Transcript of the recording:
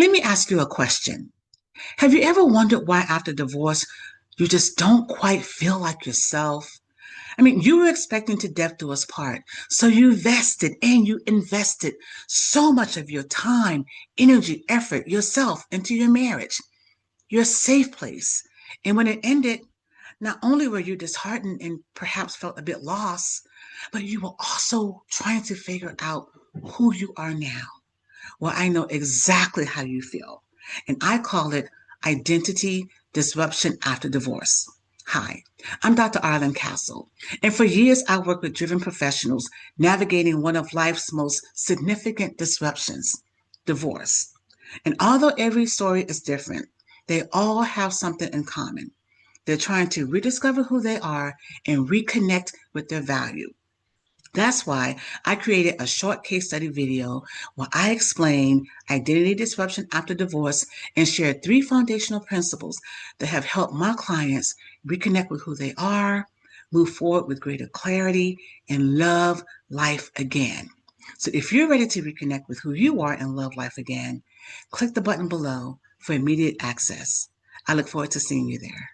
Let me ask you a question. Have you ever wondered why after divorce you just don't quite feel like yourself? I mean, you were expecting to death do us part. So you invested so much of your time, energy, effort, yourself into your marriage, your safe place. And when it ended, not only were you disheartened and perhaps felt a bit lost, but you were also trying to figure out who you are now. Well, I know exactly how you feel, and I call it identity disruption after divorce. Hi, I'm Dr. Arlayn Castle, and for years I worked with driven professionals navigating one of life's most significant disruptions, divorce. And although every story is different, they all have something in common. They're trying to rediscover who they are and reconnect with their value. That's why I created a short case study video where I explain identity disruption after divorce and share three foundational principles that have helped my clients reconnect with who they are, move forward with greater clarity, and love life again. So if you're ready to reconnect with who you are and love life again, click the button below for immediate access. I look forward to seeing you there.